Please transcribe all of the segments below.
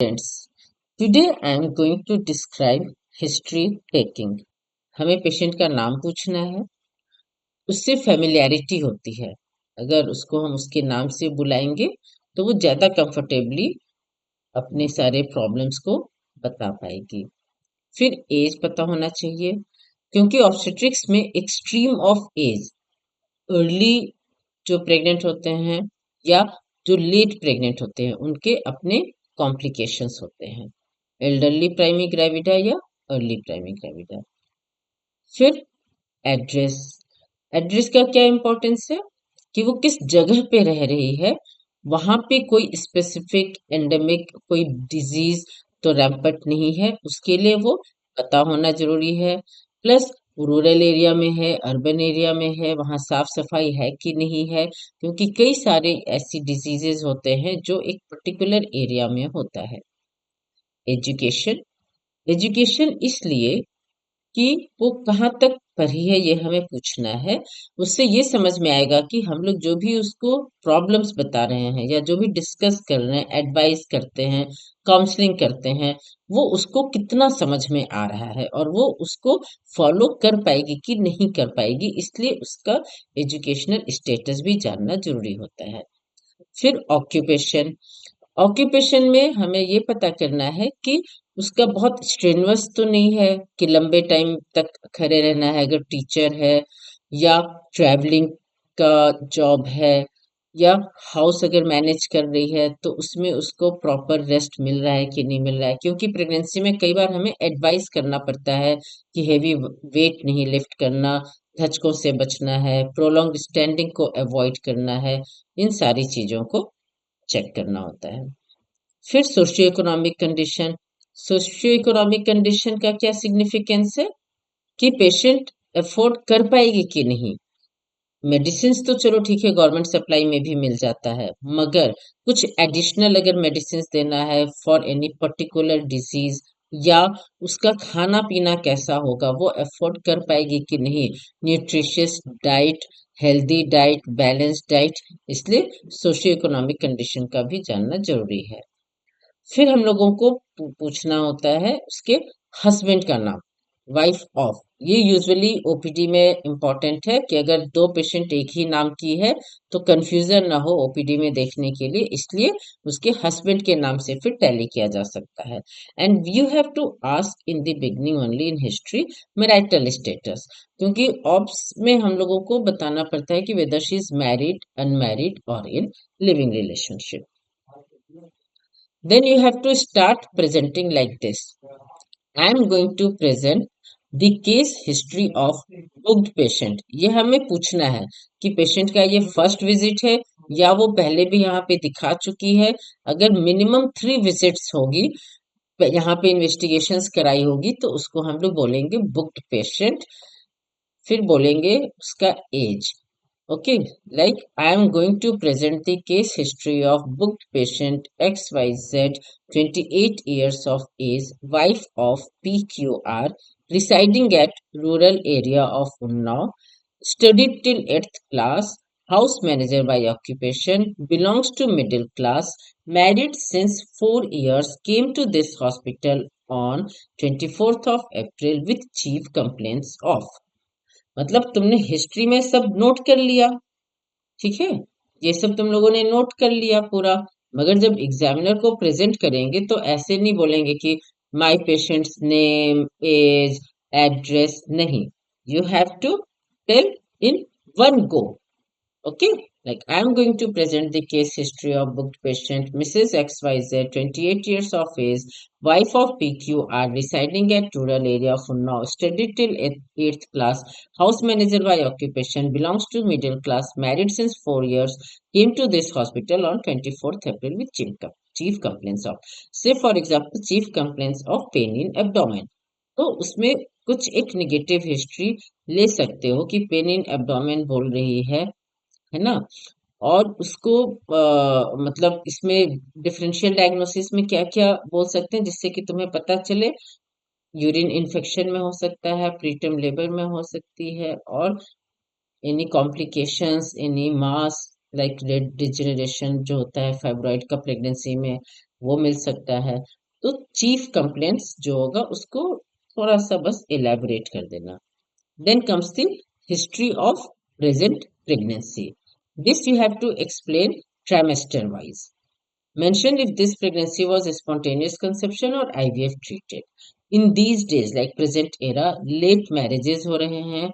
Friends, today I am going to describe history taking. हमें patient का नाम पूछना है, उससे फेमिलियरिटी होती है। अगर उसको हम उसके नाम से बुलाएंगे तो वो ज्यादा कंफर्टेबली अपने सारे प्रॉब्लम्स को बता पाएगी। फिर एज पता होना चाहिए, क्योंकि ऑब्स्टेट्रिक्स में एक्सट्रीम ऑफ एज, अर्ली जो प्रेग्नेंट होते हैं या जो लेट प्रेग्नेंट होते हैं, उनके अपने कॉम्प्लिकेशंस होते हैं। एल्डरली प्राइमी ग्रेविडा या अर्ली प्राइमी ग्रेविडा। फिर एड्रेस। एड्रेस का क्या इम्पोर्टेंस है कि वो किस जगह पे रह रही है, वहां पे कोई स्पेसिफिक एंडेमिक कोई डिजीज तो रैम्पट नहीं है, उसके लिए वो पता होना जरूरी है। प्लस रूरल एरिया में है, अर्बन एरिया में है, वहाँ साफ सफाई है कि नहीं है, क्योंकि कई सारे ऐसी डिजीजेस होते हैं जो एक पर्टिकुलर एरिया में होता है। एजुकेशन। एजुकेशन इसलिए कि वो कहाँ तक पढ़ी है ये हमें पूछना है। उससे ये समझ में आएगा कि हम लोग जो भी उसको प्रॉब्लम्स बता रहे हैं या जो भी डिस्कस कर रहे हैं, एडवाइस करते हैं, काउंसलिंग करते हैं, वो उसको कितना समझ में आ रहा है और वो उसको फॉलो कर पाएगी कि नहीं कर पाएगी। इसलिए उसका एजुकेशनल स्टेटस भी जानना जरूरी होता है। फिर ऑक्यूपेशन। ऑक्यूपेशन में हमें ये पता करना है कि उसका बहुत स्ट्रेनवस तो नहीं है कि लंबे टाइम तक खड़े रहना है। अगर टीचर है या ट्रैवलिंग का जॉब है या हाउस अगर मैनेज कर रही है, तो उसमें उसको प्रॉपर रेस्ट मिल रहा है कि नहीं मिल रहा है, क्योंकि प्रेगनेंसी में कई बार हमें एडवाइस करना पड़ता है कि हेवी वेट नहीं लिफ्ट करना, धचकों से बचना है, प्रोलॉन्ग स्टैंडिंग को अवॉइड करना है। इन सारी चीजों को चेक करना होता है। फिर socio economic condition. Socio economic condition का क्या सिग्निफिकेंस है कि पेशेंट अफोर्ड कर पाएगी कि नहीं। मेडिसिन तो चलो ठीक है, गवर्नमेंट सप्लाई में भी मिल जाता है, मगर कुछ एडिशनल अगर मेडिसिन देना है फॉर एनी पर्टिकुलर डिजीज, या उसका खाना पीना कैसा होगा, वो अफोर्ड कर पाएगी कि नहीं। Nutritious diet, healthy diet, balanced diet. इसलिए सोशियो इकोनॉमिक कंडीशन का भी जानना जरूरी है। फिर हम लोगों को पूछना होता है उसके हस्बैंड का नाम, वाइफ ऑफ। ये यूजुअली ओपीडी में इम्पोर्टेंट है कि अगर दो पेशेंट एक ही नाम की है तो कंफ्यूजन ना हो ओपीडी में देखने के लिए, इसलिए उसके हस्बैंड के नाम से फिर टैली किया जा सकता है। And you have to ask in the beginning only in history marital status, क्योंकि ऑब्स में हम लोगों को बताना पड़ता है कि whether she is married, unmarried और in living relationship. Then you have to start presenting like this. I am going to present the case history of booked patient. ये हमें पूछना है कि पेशेंट का ये फर्स्ट विजिट है या वो पहले भी यहाँ पे दिखा चुकी है। अगर मिनिमम 3 विजिट्स होगी, यहाँ पे इन्वेस्टिगेशंस कराई होगी, तो उसको हम लोग बोलेंगे बुक्ड पेशेंट। फिर बोलेंगे उसका as. Okay, like I am going to present the case history of booked patient XYZ, 28 years of age, wife of PQR, residing at rural area of Unnao, studied till 8th class, house manager by occupation, belongs to middle class, married since 4 years, came to this hospital on 24th of April with chief complaints of। मतलब तुमने history में सब note कर लिया, ठीक है, ये सब तुम लोगों ने नोट कर लिया पूरा, मगर जब एग्जामिनर को प्रेजेंट करेंगे तो ऐसे नहीं बोलेंगे कि my patient's name, age, address, नहीं। You have to tell in one go. Okay, like I am going to present the case history of booked patient Mrs. XYZ, 28 years of age, wife of PQR, residing at rural area of Unnao, studied till 8th class, house manager by occupation, belongs to middle class, married since 4 years, came to this hospital on 24th April with chief complaints of, say for example, chief complaints of pain in abdomen। तो उसमें कुछ एक negative history ले सकते हो कि pain in abdomen बोल रही है ना। और उसको मतलब इसमें डिफरेंशियल डायग्नोसिस में क्या क्या बोल सकते हैं जिससे कि तुम्हें पता चले। यूरिन इन्फेक्शन में हो सकता है, प्रीटर्म लेबर में हो सकती है, और एनी कॉम्प्लिकेशंस, एनी मास लाइक रेड डिजेनरेशन जो होता है फाइब्रॉइड का प्रेगनेंसी में, वो मिल सकता है। तो चीफ कंप्लेंट्स जो होगा उसको थोड़ा सा बस इलेबोरेट कर देना। Then comes the history of present pregnancy. This you have to explain trimester wise. Mention if this pregnancy was a spontaneous conception or IVF treated. In these days, like present era, late marriages हो रहे हैं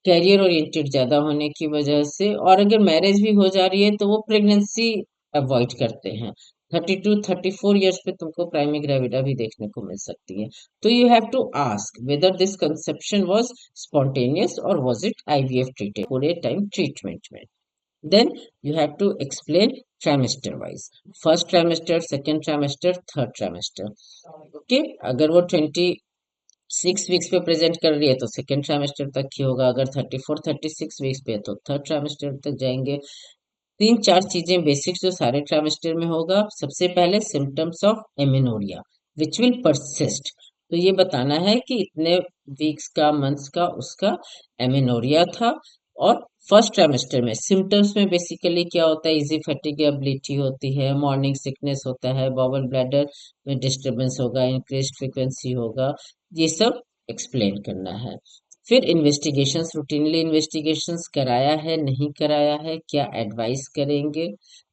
career oriented ज्यादा होने की वजह से, और अगर मैरिज भी हो जा रही है तो वो प्रेगनेंसी अवॉइड करते हैं। 32-34 ईयर्स पे तुमको प्राइमी ग्रेविडा भी देखने को मिल सकती है। तो you have to ask whether this conception was spontaneous और वाज इट आईवीएफ ट्रीटेड पूरे टाइम ट्रीटमेंट में। Then you have to explain trimester wise, first trimester, second trimester, third trimester. Okay, अगर वो 26 वीक्स पे प्रेजेंट कर रही है तो सेकेंड ट्राइमेस्टर तक ही होगा, अगर 34-36 वीक्स पे है तो थर्ड ट्राइमेस्टर तक जाएंगे। तीन चार चीजें बेसिक्स जो सारे ट्राइमेस्टर में होगा। सबसे पहले symptoms of amenorrhea which will persist, तो ये बताना है कि इतने वीक्स का, मंथ्स का उसका एमेनोरिया था। और फर्स्ट ट्राइमेस्टर में सिम्टम्स में बेसिकली क्या होता है, इजी फैटिगेबिलिटी होती है, मॉर्निंग सिकनेस होता है, बॉवल ब्लैडर में डिस्टर्बेंस होगा, इंक्रीज्ड फ्रीक्वेंसी होगा, ये सब एक्सप्लेन करना है। फिर इन्वेस्टिगेशंस, रूटीनली इन्वेस्टिगेशंस कराया है नहीं कराया है, क्या एडवाइस करेंगे।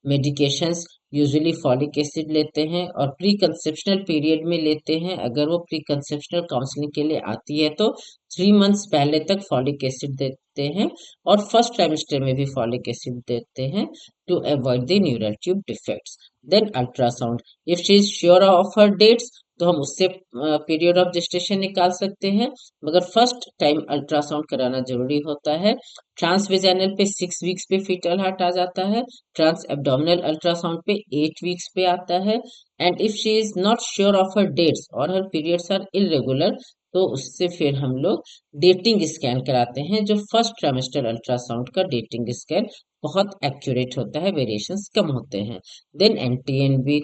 मेडिकेशंस यूजुअली फॉलिक एसिड लेते हैं और प्री कंसेप्शनल पीरियड में लेते हैं। अगर वो प्री कंसेप्शनल काउंसलिंग के लिए आती है तो 3 मंथ्स पहले तक फॉलिक एसिड देते हैं, और फर्स्ट ट्राइमेस्टर में भी फॉलिक एसिड देते हैं to avoid the neural tube defects. Then ultrasound, if she is sure of her dates तो हम उससे पीरियड ऑफ जेस्टेशन निकाल सकते हैं, मगर फर्स्ट टाइम अल्ट्रासाउंड कराना जरूरी होता है। ट्रांसवेजाइनल पे 6 वीक्स पे फीटल हार्ट आ जाता है, ट्रांस एब्डोमिनल अल्ट्रासाउंड पे 8 वीक्स पे आता है। And if she is not sure of her dates और हर पीरियड्स आर इरेगुलर तो उससे फिर हम लोग डेटिंग स्कैन कराते हैं, जो फर्स्ट ट्राइमेस्टर अल्ट्रासाउंड का डेटिंग स्कैन बहुत एक्यूरेट होता है, वेरिएशंस कम होते हैं। Then NTNB,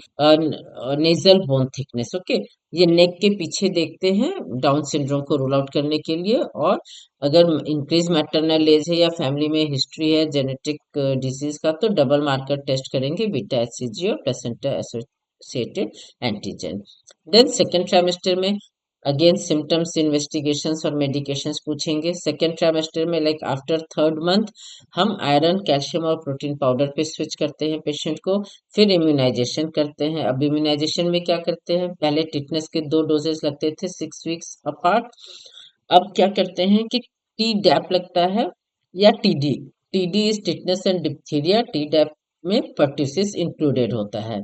nasal bone thickness, okay, ये नेक के पीछे देखते हैं डाउन सिंड्रोम को रूल आउट करने के लिए। और अगर इंक्रीज मैटरनल एज है या फैमिली में हिस्ट्री है जेनेटिक डिजीज का तो डबल मार्कर टेस्ट करेंगे, बीटा एचसीजी और placenta associated antigen. Then second trimester में अगेन सिम्टम्स, इन्वेस्टिगेशंस और मेडिकेशंस पूछेंगे। सेकेंड ट्राइमेस्टर में लाइक आफ्टर थर्ड मंथ हम आयरन, कैल्शियम और प्रोटीन पाउडर पे स्विच करते हैं पेशेंट को। फिर इम्यूनाइजेशन करते हैं। अब इम्यूनाइजेशन में क्या करते हैं, पहले टिटनेस के 2 डोजेस लगते थे 6 वीक्स अपार्ट, अब क्या करते हैं कि टी डैप लगता है या TD. TD is tetanus and diphtheria, Tdap में पर्ट्यूसिस इंक्लूडेड होता है।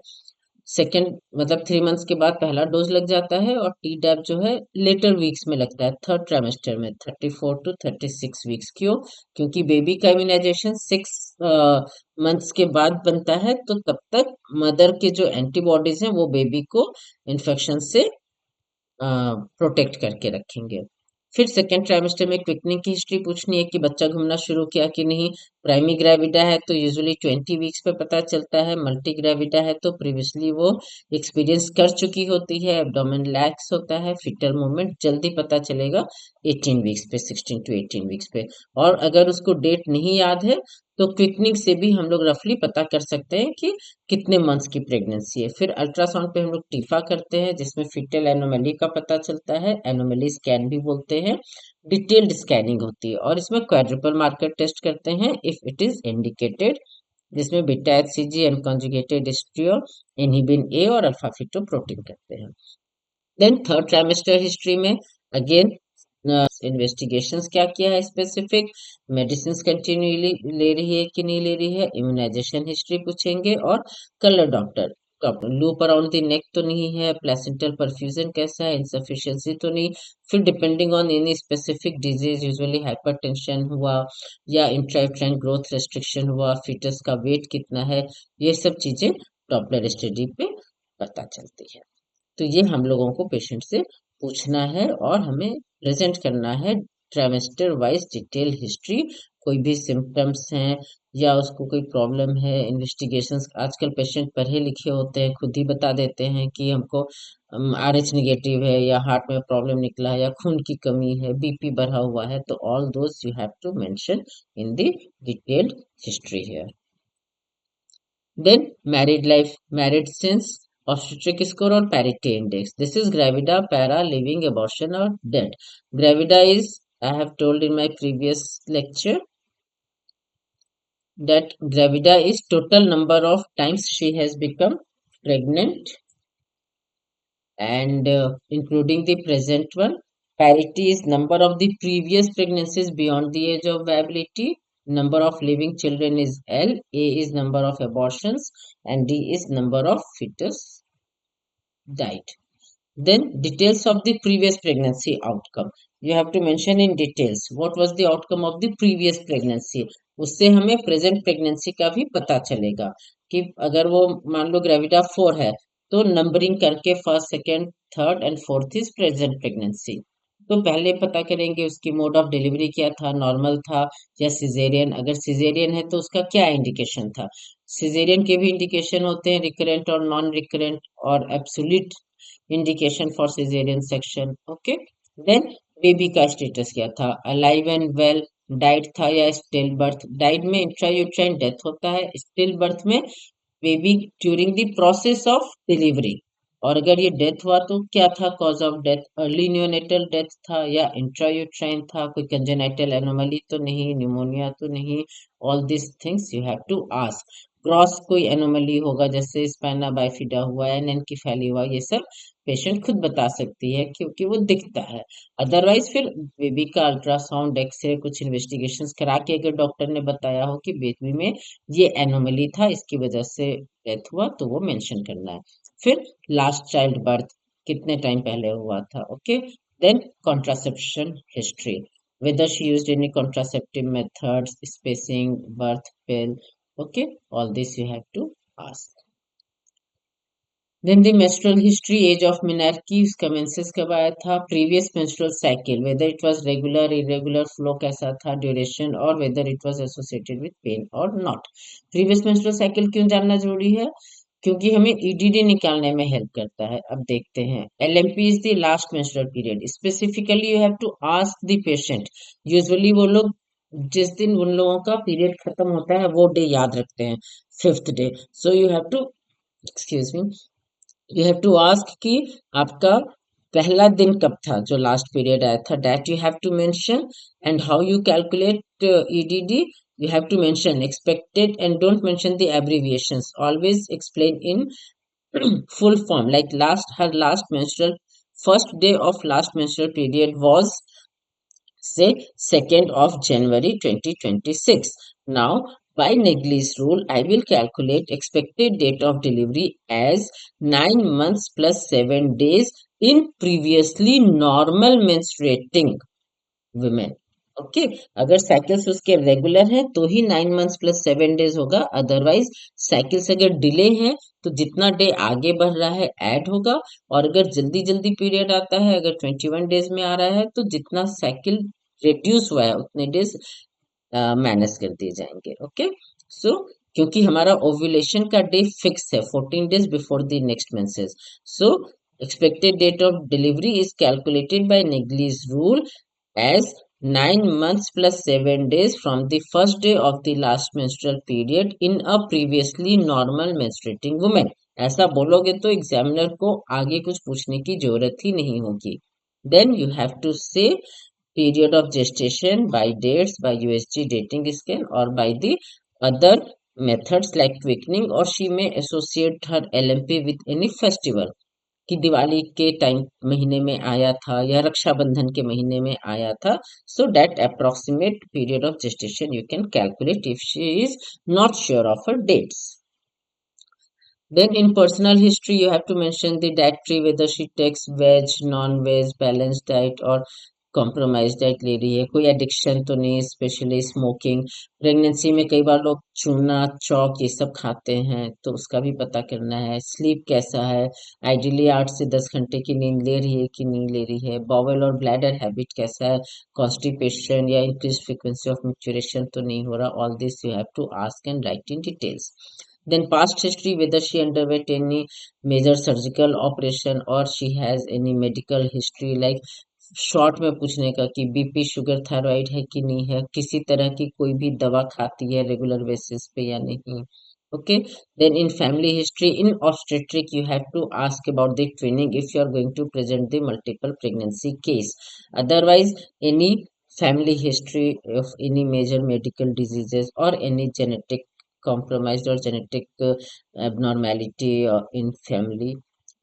सेकेंड मतलब 3 मंथ्स के बाद पहला डोज लग जाता है, और टी डैप जो है लेटर वीक्स में लगता है, थर्ड ट्राइमेस्टर में 34-36 वीक्स। क्यों? क्योंकि बेबी का इम्यूनाइजेशन 6 मंथ्स के बाद बनता है, तो तब तक मदर के जो एंटीबॉडीज हैं वो बेबी को इन्फेक्शन से प्रोटेक्ट करके रखेंगे। फिर सेकेंड ट्राइमेस्टर में क्विकनिंग की हिस्ट्री पूछनी है कि बच्चा घूमना शुरू किया कि नहीं। प्राइमी ग्रेविडा है तो यूजुअली 20 वीक्स पे पता चलता है, मल्टी ग्रेविडा है तो प्रीवियसली वो एक्सपीरियंस कर चुकी होती है, एब्डोमेन लैक्स होता है, फिटल मूवमेंट जल्दी पता चलेगा 18 वीक्स पे, 16 to 18 वीक्स पे। और अगर उसको डेट नहीं याद है तो क्विकनिंग से भी हम लोग रफली पता कर सकते हैं कि कितने मंथ्स की प्रेगनेंसी है। फिर अल्ट्रासाउंड पे हम लोग टीफा करते हैं जिसमें फिटल एनोमली का पता चलता है, एनोमली स्कैन भी बोलते हैं। डिटेल्ड स्कैनिंग होती है और इसमें क्वाड्रुपल मार्कर टेस्ट करते हैं इफ इट इज इंडिकेटेड, जिसमें beta HCG, unconjugated estriol, inhibin A और अल्फा फिटोप्रोटीन करते हैं। देन थर्ड ट्राइमेस्टर हिस्ट्री में अगेन इन्वेस्टिगेशंस क्या किया है, स्पेसिफिक मेडिसिन कंटिन्यूली ले रही है कि नहीं ले रही है, इम्यूनाइजेशन हिस्ट्री पूछेंगे, और colour doctor loop around the neck तो नहीं है, प्लेसेंटल परफ्यूजन कैसा है, इंसफिशियंसी तो नहीं। फिर depending on any specific disease, usually hypertension हुआ या इंट्रायूट्राइन ग्रोथ रेस्ट्रिक्शन हुआ, फीटस का वेट कितना है, ये सब चीजें डॉपलर स्टडी पे पता चलती है। तो ये हम लोगों को पेशेंट से पूछना है और हमें प्रेजेंट करना है ट्राइमेस्टर वाइज डिटेल हिस्ट्री। कोई भी सिम्टम्स हैं या उसको कोई प्रॉब्लम है, इन्वेस्टिगेशंस, आजकल पेशेंट पढ़े लिखे होते हैं, खुद ही बता देते हैं कि हमको RH नेगेटिव है या हार्ट में प्रॉब्लम निकला है या खून की कमी है, बीपी बढ़ा हुआ है, तो all those you have to mention in the detailed history here. Then married life, married since obstetric score or parity index. This is gravida, para, living, abortion or dead. Gravida is, I have told in my previous lecture that gravida is total number of times she has become pregnant and including the present one. Parity is number of the previous pregnancies beyond the age of viability. Number of living children is L. A is number of abortions and D is number of fetus died. Then details of the previous pregnancy outcome. You have to mention in details what was the outcome of the previous pregnancy. उससे हमें present pregnancy का भी पता चलेगा कि अगर वो मान लो ग्रेविडा 4 है तो नंबरिंग करके first second third and fourth is present pregnancy. तो पहले पता करेंगे उसकी मोड ऑफ डिलीवरी क्या था, नॉर्मल था या सिजेरियन। अगर सिजेरियन है तो उसका क्या इंडिकेशन था। सिजेरियन के भी इंडिकेशन होते हैं, रिकरेंट और नॉन रिकरेंट और absolute indication for caesarean section. Okay, then baby का स्टेटस क्या था, अलाइव एंड वेल, डाइड था या स्टिल बर्थ। डाइड में इंट्रायूट्राइन डेथ होता है, स्टिल बर्थ में baby during the process of delivery. और अगर ये डेथ हुआ तो क्या था cause of death, early neonatal death था या इंट्रायूट्राइन था, कोई कंजेनाइटल एनोमली तो नहीं, न्यूमोनिया तो नहीं। All this things you have to ask. Cross कोई एनोमली होगा जैसे स्पाइना बाइफिडा हुआ, एनेंकेफेली हुआ, ये सब पेशेंट खुद बता सकती है क्योंकि वो दिखता है। अदरवाइज फिर बेबी का अल्ट्रासाउंड, एक्सरे, कुछ इन्वेस्टिगेशंस करा के अगर डॉक्टर ने बताया हो कि बेबी में ये एनोमली था इसकी वजह से डेथ हुआ तो वो मेंशन करना है। फिर लास्ट चाइल्ड बर्थ कितने टाइम पहले हुआ था। Okay, then contraception history, whether she used any contraceptive methods, spacing, birth pill. Okay, all this you have to ask. Then the menstrual history, age of menarche, commences कब आया था, previous menstrual cycle, whether it was regular, irregular, flow कैसा था, duration और whether it was associated with pain or not. Previous menstrual cycle क्यों जानना जरूरी है, क्योंकि हमें ईडीडी निकालने में हेल्प करता है। अब देखते हैं, LMP is the last menstrual period. Specifically you have to ask the patient. Usually वो लोग जिस दिन उन लोगों का पीरियड खत्म होता है वो डे याद रखते हैं, fifth day. So you have to, excuse me, you have to ask कि आपका पहला दिन कब था जो लास्ट पीरियड आया था, that you have to mention. And how you calculate EDD, you have to mention expected and don't mention the abbreviations, always explain in full form, like her last menstrual, first day of last menstrual period was say 2nd of January 2026. Now by Negley's rule I will calculate expected date of delivery as 9 months plus 7 days in previously normal menstruating women. Okay, अगर cycles उसके regular हैं तो ही 9 months plus 7 days होगा। Otherwise cycles अगर delay हैं तो जितना day आगे बढ़ रहा है ऐड होगा, और अगर जल्दी जल्दी पीरियड आता है, अगर 21 डेज में आ रहा है तो जितना साइकिल रिड्यूस हुआ है उतने डेज माइनस कर दिए जाएंगे। ओके, सो क्योंकि हमारा ओव्यूलेशन का डे फिक्स है 14 days before the next menses, so expected date of delivery is calculated by Negley's rule as 9 months plus 7 days from the first day of the last menstrual period in a previously normal menstruating woman. ऐसा बोलोगे तो examiner को आगे कुछ पूछने की जरूरत ही नहीं होगी। Then you have to say period of gestation by dates, by USG dating scale or by the other methods like quickening, or she may associate her LMP with any festival कि दिवाली के टाइम महीने में आया था या रक्षाबंधन के महीने में आया था। So that approximate period of gestation you can calculate if she is not sure of her dates. Then in personal history, you have to mention the dietary, whether she takes veg, non-veg, balanced diet or compromise diet ले रही है, कोई addiction तो नहीं, specially smoking. Pregnancy में कई बार लोग चूना, चौक ये सब खाते हैं तो उसका भी पता करना है। स्लीप कैसा है, आइडियली 8 से 10 घंटे की नींद ले रही है कि नहीं ले रही है। बॉवल और ब्लैडर हैबिट कैसा है, कॉन्स्टिपेशन या इंक्रीज फ्रीक्वेंसी ऑफ मैच्योरेशन तो नहीं हो रहा। All this you have to ask and write in details. Then past history, whether she underwent any major surgical operation or she has any medical history, like short में पूछने का कि BP, sugar, thyroid है कि नहीं है, किसी तरह की कोई भी दवा खाती है रेगुलर बेसिस पे या नहीं। Okay, then in family history, in obstetric, you have to ask about the training if you are going to present the multiple pregnancy case. Otherwise, any family history of any major medical diseases or any genetic compromised or genetic abnormality in family,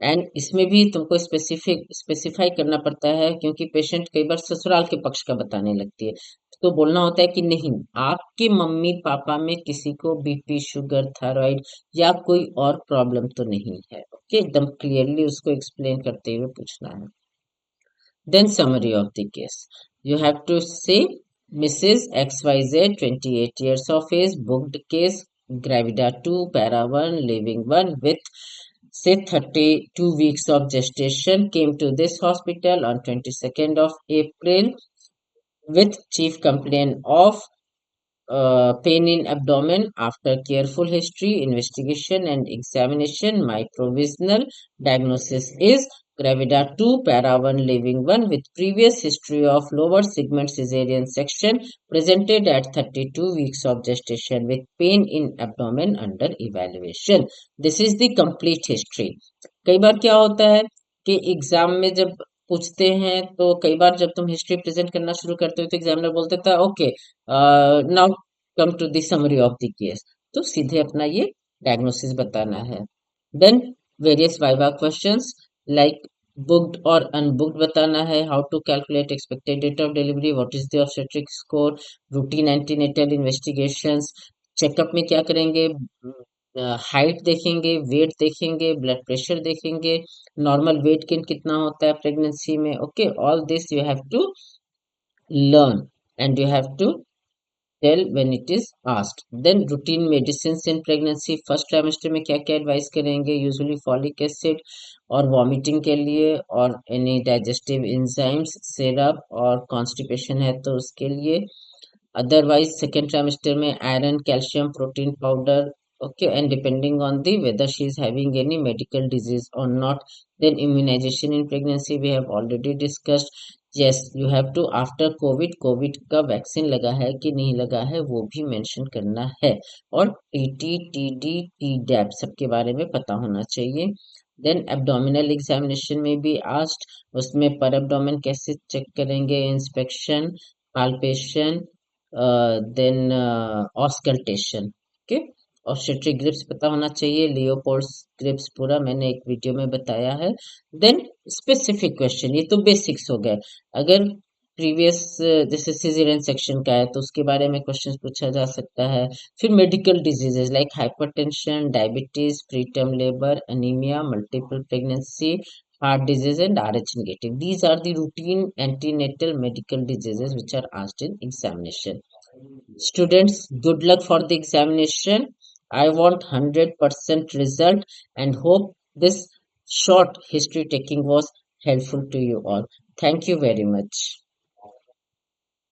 and इसमें भी तुमको specify करना पड़ता है क्योंकि patient कई बार ससुराल के पक्ष का बताने लगती है, तो बोलना होता है कि नहीं, आपके मम्मी पापा में किसी को बीपी, शुगर, थायराइड या कोई और प्रॉब्लम तो नहीं है। ओके, एकदम क्लियरली उसको एक्सप्लेन करते हुए पूछना है। Then summary of the case, you have to say Mrs XYZ 28 years of age, booked case, gravida 2, para 1, living 1 with say 32 weeks of gestation, came to this hospital on 22nd of April with chief complaint of pain in abdomen. After careful history, investigation and examination, my provisional diagnosis is gravida 2, para 1, living 1 with previous history of lower segment cesarean section, presented at 32 weeks of gestation with pain in abdomen under evaluation. This is the complete history. कई बार क्या होता है कि exam में जब पूछते हैं तो कई बार जब तुम हिस्ट्री प्रेजेंट करना शुरू करते हो तो एग्जामिनर बोलते था okay, now come to the summary of the case, तो सीधे अपना ये डायग्नोसिस बताना है। Then various viva questions like booked और अनबुक्ड बताना है, how to calculate expected date of delivery, what is the obstetric score, routine antenatal investigations, checkup में क्या करेंगे, हाइट देखेंगे, वेट देखेंगे, ब्लड प्रेशर देखेंगे, नॉर्मल वेट गेन कितना होता है प्रेगनेंसी में। Okay, all this you have to learn and you have to tell when it is asked. Then routine medicine in pregnancy, first trimester में क्या क्या एडवाइस करेंगे, यूजुअली फॉलिक एसिड और vomiting के लिए, और एनी डाइजेस्टिव एंजाइम्स, सिरप, और constipation है तो उसके लिए। Otherwise, second trimester में iron, calcium, protein powder. Okay, and depending on the whether she is having any medical disease or not. Then immunization in pregnancy we have already discussed. Yes, you have to after COVID का vaccine लगा है कि नहीं लगा है वो भी mention करना है, और टीटी, टीडी, टीडैप सबके बारे में पता होना चाहिए। देन एब्डोमिनल एग्जामिनेशन में भी आस्ट, उसमें पर एब्डोमेन कैसे चेक करेंगे, inspection, palpation, then auscultation. Okay, obstetric grips पता होना चाहिए, लियोपोल्ड्स ग्रिप्स पूरा मैंने एक वीडियो में बताया है। देन स्पेसिफिक क्वेश्चन, ये तो बेसिक्स हो गए। अगर प्रीवियस जैसे सिजेरियन सेक्शन का है तो उसके बारे में क्वेश्चन पूछा जा सकता है। फिर medical diseases like hypertension, diabetes, preterm labour, anaemia, multiple pregnancy, heart disease and RH negative. These are the routine antenatal medical diseases which are asked in examination. Students, good luck for the examination. I want 100% result and hope this short history taking was helpful to you all. Thank you very much.